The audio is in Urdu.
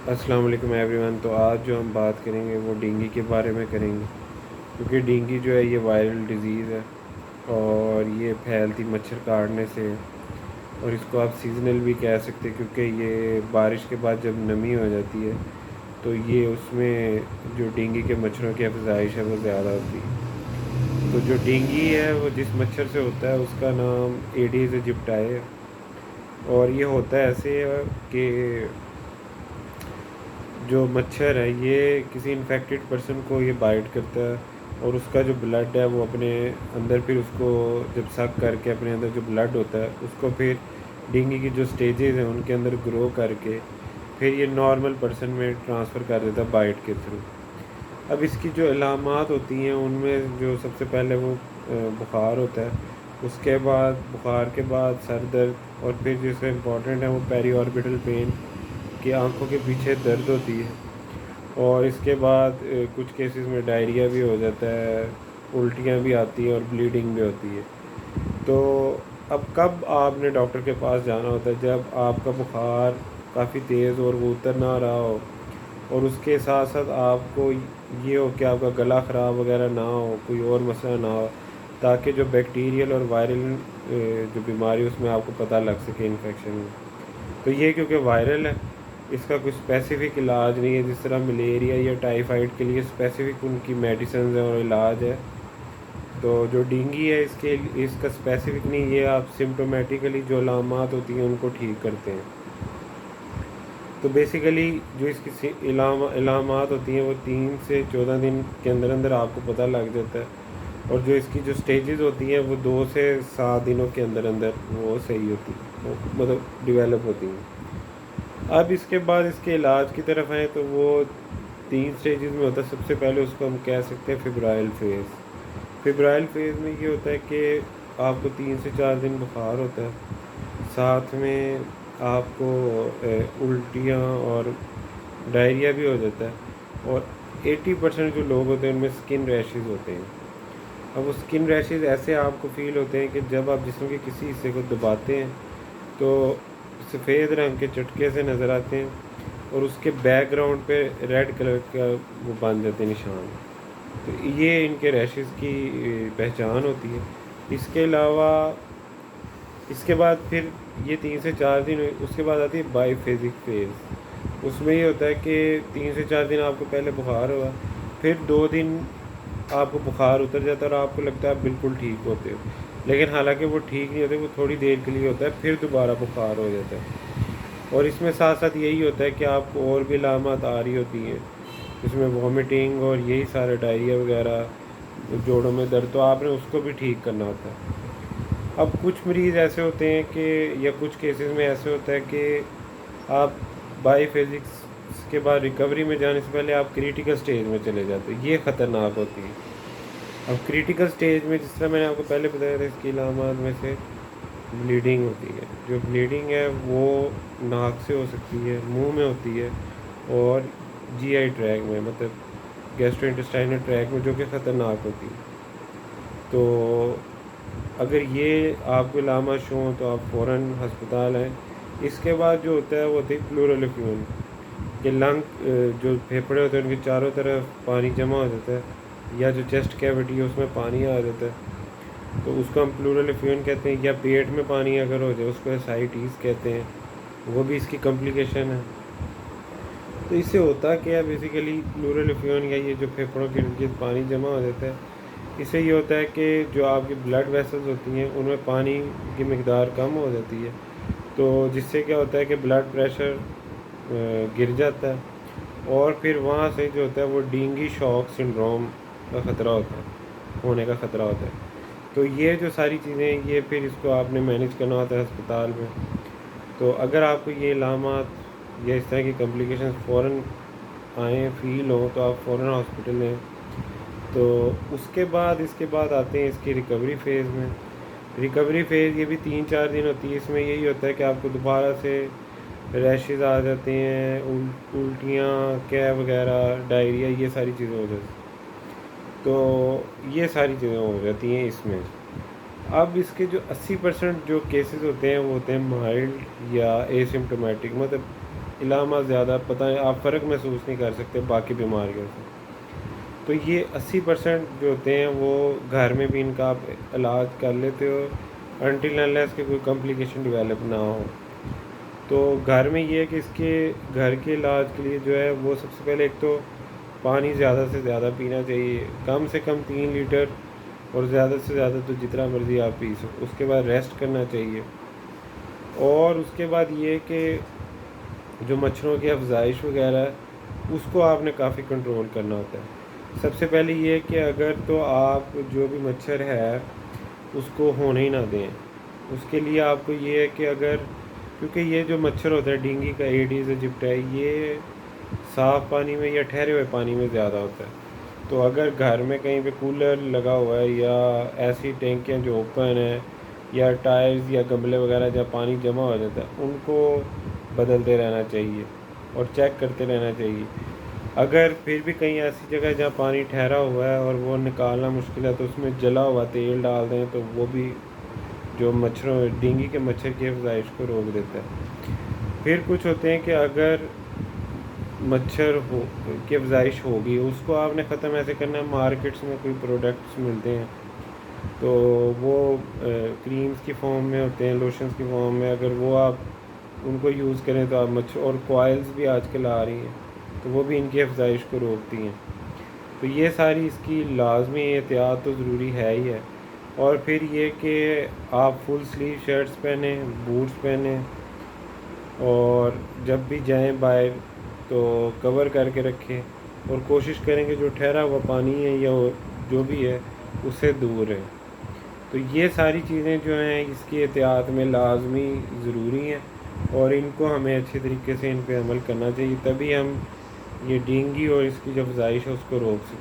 السلام علیکم ایوری ون. تو آج جو ہم بات کریں گے وہ ڈینگی کے بارے میں کریں گے، کیونکہ ڈینگی جو ہے یہ وائرل ڈیزیز ہے اور یہ پھیلتی مچھر کاٹنے سے ہے، اور اس کو آپ سیزنل بھی کہہ سکتے کیونکہ یہ بارش کے بعد جب نمی ہو جاتی ہے تو یہ اس میں جو ڈینگی کے مچھروں کی افزائش ہے وہ زیادہ ہوتی ہے. تو جو ڈینگی ہے وہ جس مچھر سے ہوتا ہے اس کا نام ایڈیز ایجپٹائی ہے، اور یہ ہوتا ہے ایسے کہ جو مچھر ہے یہ کسی انفیکٹڈ پرسن کو یہ بائٹ کرتا ہے، اور اس کا جو بلڈ ہے وہ اپنے اندر پھر اس کو جب سک کر کے اپنے اندر جو بلڈ ہوتا ہے اس کو پھر ڈینگی کی جو سٹیجز ہیں ان کے اندر گرو کر کے پھر یہ نارمل پرسن میں ٹرانسفر کر دیتا ہے بائٹ کے تھرو. اب اس کی جو علامات ہوتی ہیں ان میں جو سب سے پہلے وہ بخار ہوتا ہے، اس کے بعد بخار کے بعد سر درد، اور پھر جو سے امپورٹنٹ ہے وہ پیری آربیٹل پین کہ آنکھوں کے پیچھے درد ہوتی ہے، اور اس کے بعد کچھ کیسز میں ڈائریا بھی ہو جاتا ہے، الٹیاں بھی آتی ہیں اور بلیڈنگ بھی ہوتی ہے. تو اب کب آپ نے ڈاکٹر کے پاس جانا ہوتا ہے؟ جب آپ کا بخار کافی تیز اور وہ اتر نہ رہا ہو، اور اس کے ساتھ ساتھ آپ کو یہ ہو کہ آپ کا گلا خراب وغیرہ نہ ہو، کوئی اور مسئلہ نہ ہو، تاکہ جو بیکٹیریل اور وائرل جو بیماری اس میں آپ کو پتہ لگ سکے انفیکشن میں. تو یہ کیونکہ وائرل ہے اس کا کوئی اسپیسیفک علاج نہیں ہے، جس طرح ملیریا یا ٹائیفائڈ کے لیے اسپیسیفک ان کی میڈیسنز ہیں اور علاج ہے. تو جو ڈینگی ہے اس کا اسپیسیفک نہیں، یہ آپ سمٹومیٹیکلی جو علامات ہوتی ہیں ان کو ٹھیک کرتے ہیں. تو بیسیکلی جو اس کی علامات ہوتی ہیں وہ 3 سے 14 دن کے اندر اندر آپ کو پتہ لگ جاتا ہے، اور جو اس کی جو سٹیجز ہوتی ہیں وہ 2 سے 7 دنوں کے اندر اندر وہ صحیح ہوتی ہیں، مطلب ڈیولپ ہوتی ہیں. اب اس کے بعد اس کے علاج کی طرف آئیں تو وہ 3 سٹیجز میں ہوتا ہے. سب سے پہلے اس کو ہم کہہ سکتے ہیں فیبرائل فیز. فیبرائل فیز میں یہ ہوتا ہے کہ آپ کو 3 سے 4 دن بخار ہوتا ہے، ساتھ میں آپ کو الٹیاں اور ڈائریا بھی ہو جاتا ہے، اور 80% جو لوگ ہوتے ہیں ان میں سکن ریشز ہوتے ہیں. اب وہ سکن ریشز ایسے آپ کو فیل ہوتے ہیں کہ جب آپ جسم کے کسی حصے کو دباتے ہیں تو سفید رنگ کے چٹکے سے نظر آتے ہیں، اور اس کے بیک گراؤنڈ پہ ریڈ کلر کا وہ بن جاتے ہیں نشان. تو یہ ان کے ریشز کی پہچان ہوتی ہے. اس کے علاوہ اس کے بعد پھر یہ 3 سے 4 دن، اس کے بعد آتی ہے بائی فیزک فیز. اس میں یہ ہوتا ہے کہ 3 سے 4 دن آپ کو پہلے بخار ہوا، پھر 2 دن آپ کو بخار اتر جاتا ہے اور آپ کو لگتا ہے آپ بالکل ٹھیک ہوتے ہو، لیکن حالانکہ وہ ٹھیک نہیں ہوتے، وہ تھوڑی دیر کے لیے ہوتا ہے، پھر دوبارہ بخار ہو جاتا ہے. اور اس میں ساتھ ساتھ یہی ہوتا ہے کہ آپ کو اور بھی علامات آ رہی ہوتی ہیں، اس میں وامٹنگ اور یہی سارے ڈائریا وغیرہ، جوڑوں میں درد، تو آپ نے اس کو بھی ٹھیک کرنا ہوتا ہے. اب کچھ مریض ایسے ہوتے ہیں کہ یا کچھ کیسز میں ایسے ہوتا ہے کہ آپ بائی فزکس کے بعد ریکوری میں جانے سے پہلے آپ کریٹیکل سٹیج میں چلے جاتے ہیں. یہ خطرناک ہوتی ہے. اب کریٹیکل سٹیج میں جس طرح میں نے آپ کو پہلے بتایا تھا، اس کی علامات میں سے بلیڈنگ ہوتی ہے. جو بلیڈنگ ہے وہ ناک سے ہو سکتی ہے، منہ میں ہوتی ہے، اور جی آئی ٹریک میں، مطلب گیسٹرو انٹسٹائنل ٹریک میں، جو کہ خطرناک ہوتی ہے. تو اگر یہ آپ کو علامات شو ہوں تو آپ فوراً ہسپتال آئیں. اس کے بعد جو ہوتا ہے وہ ہوتی ہے پلورل افیون، کہ لنگ جو پھیپھڑے ہوتے ہیں ان کے چاروں طرف پانی جمع ہو جاتا ہے، یا جو چیسٹ کیویٹی ہے اس میں پانی آ جاتا ہے، تو اس کو ہم پلورل افیون کہتے ہیں. یا پیٹ میں پانی اگر ہو جائے اس کو ایسائٹیز کہتے ہیں، وہ بھی اس کی کمپلیکیشن ہے. تو اس سے ہوتا کیا ہے بیسیکلی پلورل افیون، یا یہ جو پھیپھڑوں کے ارد گرد پانی جمع ہو جاتا ہے، اس سے یہ ہوتا ہے کہ جو آپ کی بلڈ ویسلز ہوتی ہیں ان میں پانی کی مقدار کم ہو جاتی ہے، تو جس سے کیا ہوتا ہے کہ بلڈ پریشر گر جاتا ہے، اور پھر وہاں سے جو ہوتا ہے وہ ڈینگی شاک سنڈروم کا خطرہ ہوتا ہے، ہونے کا خطرہ ہوتا ہے. تو یہ جو ساری چیزیں ہیں یہ پھر اس کو آپ نے مینیج کرنا ہوتا ہے ہسپتال میں. تو اگر آپ کو یہ علامات یا اس طرح کی کمپلیکیشنز فوراً آئیں، فیل ہوں، تو آپ فوراً ہاسپٹل لیں. تو اس کے بعد آتے ہیں اس کی ریکوری فیز میں. ریکوری فیز یہ بھی 3 4 دن ہوتی ہے. اس میں یہی ہوتا ہے کہ آپ کو دوبارہ سے ریشز آ جاتے ہیں، الٹیاں، کیب وغیرہ، ڈائریا، یہ ساری چیزیں ہو جاتی ہیں. تو یہ ساری چیزیں ہو جاتی ہیں اس میں. اب اس کے جو 80% جو کیسز ہوتے ہیں وہ ہوتے ہیں مائلڈ یا اے سمٹومیٹک، مطلب علامہ زیادہ پتہ ہے، آپ فرق محسوس نہیں کر سکتے باقی بیماریوں سے. تو یہ 80% جو ہوتے ہیں وہ گھر میں بھی ان کا آپ علاج کر لیتے ہو انٹل انلیس کے کوئی کمپلیکیشن ڈیولپ نہ ہو. تو گھر میں یہ ہے کہ اس کے گھر کے علاج کے لیے جو ہے وہ سب سے پہلے ایک تو پانی زیادہ سے زیادہ پینا چاہیے، کم سے کم 3 لیٹر، اور زیادہ سے زیادہ تو جتنا مرضی آپ پی سکو. اس کے بعد ریسٹ کرنا چاہیے. اور اس کے بعد یہ کہ جو مچھروں کی افزائش وغیرہ ہے اس کو آپ نے کافی کنٹرول کرنا ہوتا ہے. سب سے پہلے یہ کہ اگر تو آپ جو بھی مچھر ہے اس کو ہونے ہی نہ دیں. اس کے لیے آپ کو یہ ہے کہ اگر، کیونکہ یہ جو مچھر ہوتا ہے ڈینگی کا ایڈیز ایجپٹائی ہے، یہ صاف پانی میں یا ٹھہرے ہوئے پانی میں زیادہ ہوتا ہے. تو اگر گھر میں کہیں پہ کولر لگا ہوا ہے یا ایسی ٹینکیاں جو اوپن ہیں یا ٹائرز یا گملے وغیرہ جہاں پانی جمع ہو جاتا ہے ان کو بدلتے رہنا چاہیے اور چیک کرتے رہنا چاہیے. اگر پھر بھی کہیں ایسی جگہ جہاں پانی ٹھہرا ہوا ہے اور وہ نکالنا مشکل ہے تو اس میں جلا ہوا تیل ڈال دیں تو وہ بھی جو مچھروں ڈینگی کے مچھر کی افزائش کو روک دیتا ہے. پھر کچھ ہوتے ہیں کہ اگر مچھر کی افزائش ہوگی اس کو آپ نے ختم ایسے کرنا ہے. مارکیٹس میں کوئی پروڈکٹس ملتے ہیں تو وہ کریمز کی فارم میں ہوتے ہیں، لوشنز کی فارم میں، اگر وہ آپ ان کو یوز کریں تو آپ مچھر، اور کوائلز بھی آج کل آ رہی ہیں تو وہ بھی ان کی افزائش کو روکتی ہیں. تو یہ ساری اس کی لازمی احتیاط تو ضروری ہے ہی ہے. اور پھر یہ کہ آپ فل سلیو شرٹس پہنیں، بوٹس پہنیں، اور جب بھی جائیں باہر تو کور کر کے رکھیں اور کوشش کریں کہ جو ٹھہرا ہوا پانی ہے یا جو بھی ہے اس سے دور رہیں. تو یہ ساری چیزیں جو ہیں اس کی احتیاط میں لازمی ضروری ہیں اور ان کو ہمیں اچھے طریقے سے ان پہ عمل کرنا چاہیے، تبھی ہم یہ ڈینگی اور اس کی جو افزائش ہے اس کو روک سکتے ہیں.